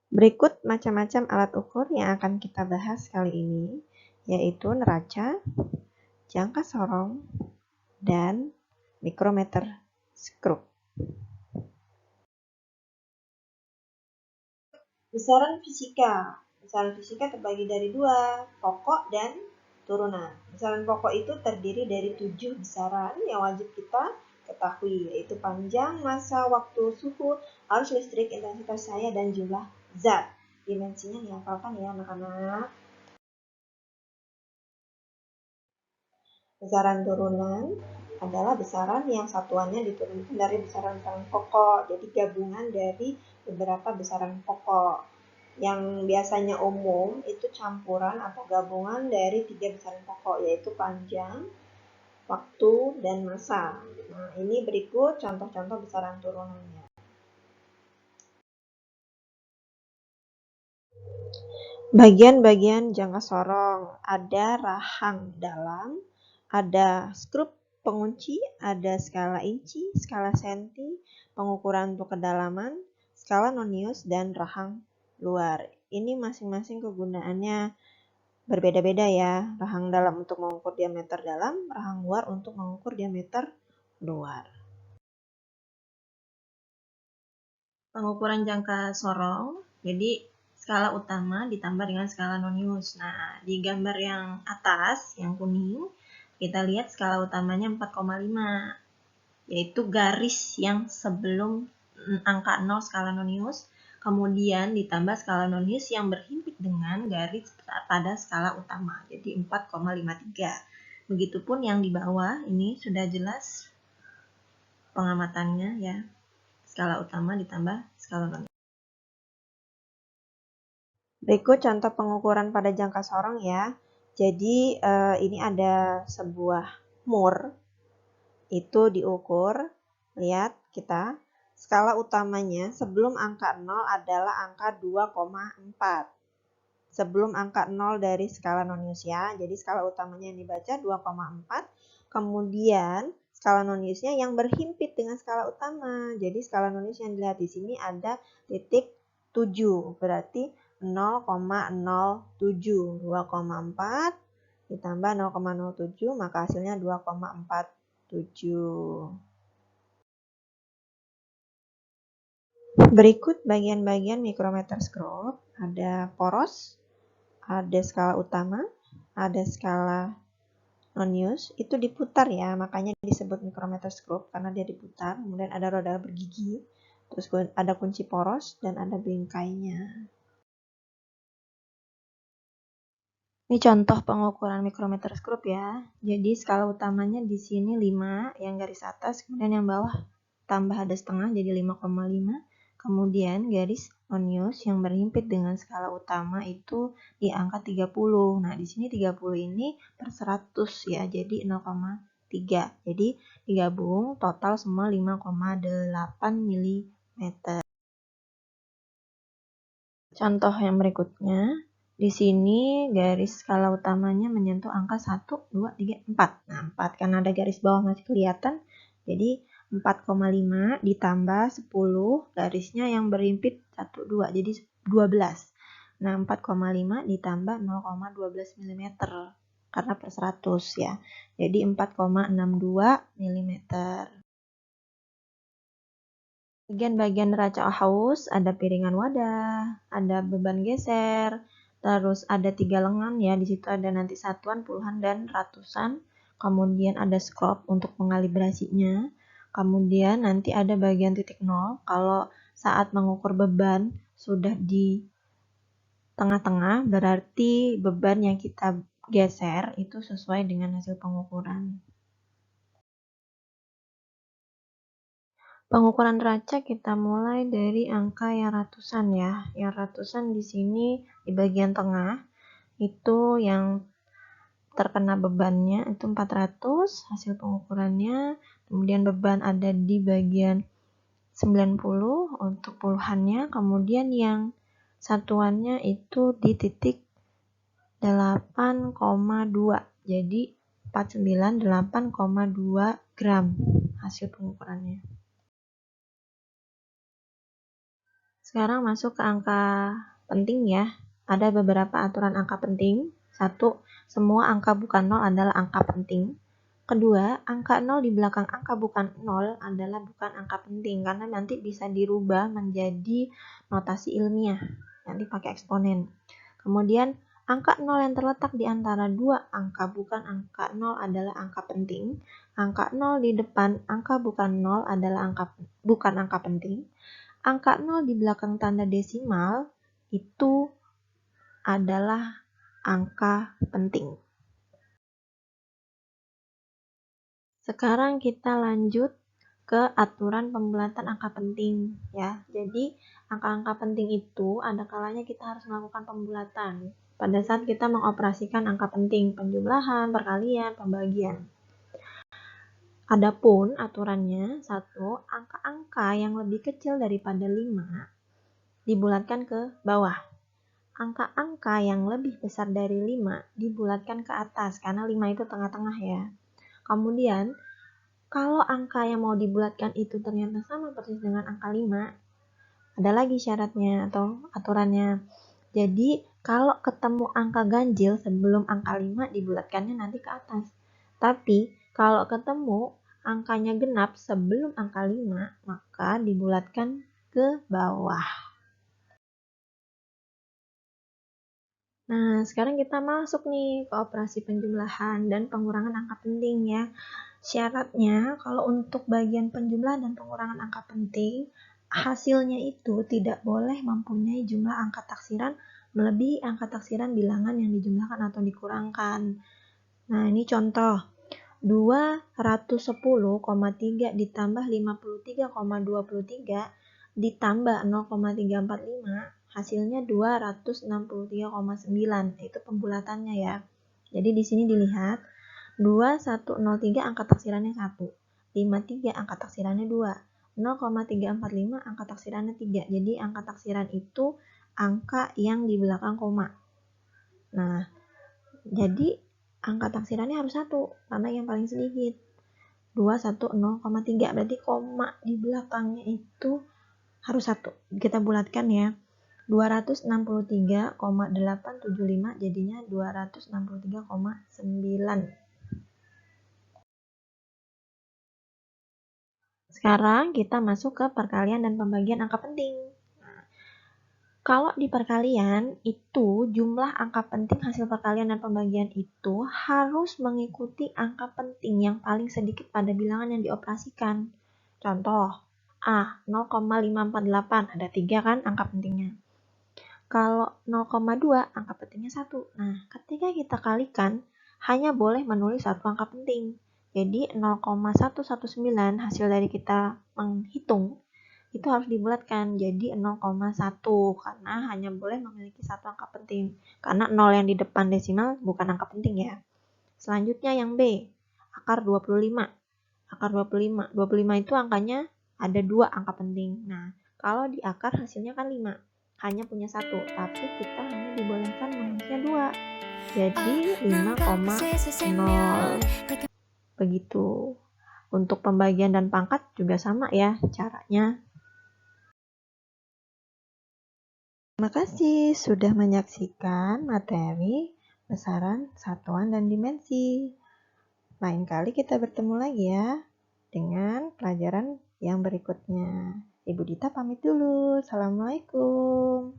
Berikut macam-macam alat ukur yang akan kita bahas kali ini, yaitu neraca, jangka sorong, dan mikrometer skrup. Besaran fisika. Besaran fisika terbagi dari dua, pokok dan turunan. Besaran pokok itu terdiri dari 7 besaran yang wajib kita ketahui, yaitu panjang, massa, waktu, suhu, arus listrik, intensitas cahaya, dan jumlah zat. Dimensinya dihafalkan ya anak-anak. Besaran turunan adalah besaran yang satuannya diturunkan dari besaran-besaran pokok, jadi gabungan dari beberapa besaran pokok. Yang biasanya umum itu campuran atau gabungan dari 3 besaran pokok, yaitu panjang, waktu, dan massa. Nah, ini berikut contoh-contoh besaran turunannya. Bagian-bagian jangka sorong, ada rahang dalam, ada skrup pengunci, ada skala inci, skala senti, pengukuran untuk kedalaman, skala nonius, dan rahang luar. Ini masing-masing kegunaannya berbeda-beda ya. Rahang dalam untuk mengukur diameter dalam, rahang luar untuk mengukur diameter luar. Pengukuran jangka sorong, jadi skala utama ditambah dengan skala nonius. Nah, di gambar yang atas, yang kuning, kita lihat skala utamanya 4,5, yaitu garis yang sebelum angka 0 skala nonius, kemudian ditambah skala nonius yang berhimpit dengan garis pada skala utama, jadi 4,53. Begitupun yang di bawah, ini sudah jelas pengamatannya ya, skala utama ditambah skala nonius. Berikut contoh pengukuran pada jangka sorong ya. Jadi ini ada sebuah mur, itu diukur, lihat kita, skala utamanya sebelum angka 0 adalah angka 2,4. Sebelum angka 0 dari skala nonius ya, jadi skala utamanya yang dibaca 2,4, kemudian skala noniusnya yang berhimpit dengan skala utama. Jadi skala nonius yang dilihat di sini ada titik 7, berarti 0,07, 2,4 ditambah 0,07, maka hasilnya 2,47. Berikut bagian-bagian mikrometer skrup, ada poros, ada skala utama, ada skala nonius, itu diputar ya, makanya disebut mikrometer skrup karena dia diputar, kemudian ada roda bergigi, terus ada kunci poros, dan ada bingkainya. Ini contoh pengukuran mikrometer skrup ya. Jadi skala utamanya di sini 5 yang garis atas, kemudian yang bawah tambah ada setengah jadi 5,5. Kemudian garis nonius yang berhimpit dengan skala utama itu di angka 30. Nah, di sini 30 ini per 100 ya, jadi 0,3. Jadi digabung total semua 5,8 mm. Contoh yang berikutnya. Di sini garis skala utamanya menyentuh angka 1, 2, 3, 4. Nah, 4 karena ada garis bawah masih kelihatan, jadi 4,5 ditambah 10, garisnya yang berhimpit 1, 2, jadi 12. Nah, 4,5 ditambah 0,12 mm karena per 100 ya. Jadi 4,62 mm. Bagian-bagian neraca haus, ada piringan wadah, ada beban geser, terus ada 3 lengan ya, di situ ada nanti satuan, puluhan, dan ratusan. Kemudian ada skrup untuk pengalibrasinya. Kemudian nanti ada bagian titik nol, kalau saat mengukur beban sudah di tengah-tengah, berarti beban yang kita geser itu sesuai dengan hasil pengukuran. Pengukuran neraca kita mulai dari angka yang ratusan ya. Yang ratusan di sini di bagian tengah itu yang terkena bebannya itu 400 hasil pengukurannya. Kemudian beban ada di bagian 90 untuk puluhannya. Kemudian yang satuannya itu di titik 8,2. Jadi 498,2 gram hasil pengukurannya. Sekarang masuk ke angka penting ya. Ada beberapa aturan angka penting. 1. Semua angka bukan 0 adalah angka penting. Kedua, angka 0 di belakang angka bukan 0 adalah bukan angka penting, karena nanti bisa dirubah menjadi notasi ilmiah, nanti pakai eksponen. Kemudian, angka 0 yang terletak di antara dua angka bukan angka 0 adalah angka penting. Angka 0 di depan angka bukan 0 adalah bukan angka penting. Angka 0 di belakang tanda desimal itu adalah angka penting. Sekarang kita lanjut ke aturan pembulatan angka penting ya. Jadi angka-angka penting itu ada kalanya kita harus melakukan pembulatan pada saat kita mengoperasikan angka penting, penjumlahan, perkalian, pembagian. Adapun aturannya, 1, angka-angka yang lebih kecil daripada 5 dibulatkan ke bawah. Angka-angka yang lebih besar dari 5 dibulatkan ke atas, karena 5 itu tengah-tengah ya. Kemudian, kalau angka yang mau dibulatkan itu ternyata sama persis dengan angka 5, ada lagi syaratnya atau aturannya. Jadi, kalau ketemu angka ganjil sebelum angka 5, dibulatkannya nanti ke atas. Tapi, kalau ketemu angkanya genap sebelum angka 5, maka dibulatkan ke bawah. Nah, sekarang kita masuk nih ke operasi penjumlahan dan pengurangan angka penting ya. Syaratnya, kalau untuk bagian penjumlahan dan pengurangan angka penting, hasilnya itu tidak boleh mempunyai jumlah angka taksiran melebihi angka taksiran bilangan yang dijumlahkan atau dikurangkan. Nah, ini contoh. 210,3 ditambah 53,23 ditambah 0,345, hasilnya 263,9. Itu pembulatannya ya. Jadi di sini dilihat 2103 angka taksirannya 1, 53 angka taksirannya 2, 0,345 angka taksirannya 3. Jadi angka taksiran itu angka yang di belakang koma. Nah, jadi angka taksirannya harus 1 karena yang paling sedikit. 210,3 berarti koma di belakangnya itu harus 1. Kita bulatkan ya. 263,875 jadinya 263,9. Sekarang kita masuk ke perkalian dan pembagian angka penting. Nah, kalau di perkalian itu jumlah angka penting hasil perkalian dan pembagian itu harus mengikuti angka penting yang paling sedikit pada bilangan yang dioperasikan. Contoh, 0,548, ada 3 kan angka pentingnya. Kalau 0,2 angka pentingnya 1. Nah, ketika kita kalikan hanya boleh menulis satu angka penting. Jadi 0,119 hasil dari kita menghitung itu harus dibulatkan jadi 0,1 karena hanya boleh memiliki satu angka penting. Karena 0 yang di depan desimal bukan angka penting ya. Selanjutnya yang B, akar 25. Akar 25 itu angkanya ada 2 angka penting. Nah, kalau di akar hasilnya kan 5. Hanya punya 1, tapi kita hanya dibolehkan menulisnya 2. Jadi 5,0. Begitu. Untuk pembagian dan pangkat juga sama ya caranya. Terima kasih sudah menyaksikan materi besaran, satuan, dan dimensi. Lain kali kita bertemu lagi ya dengan pelajaran yang berikutnya. Ibu Dita pamit dulu. Assalamualaikum.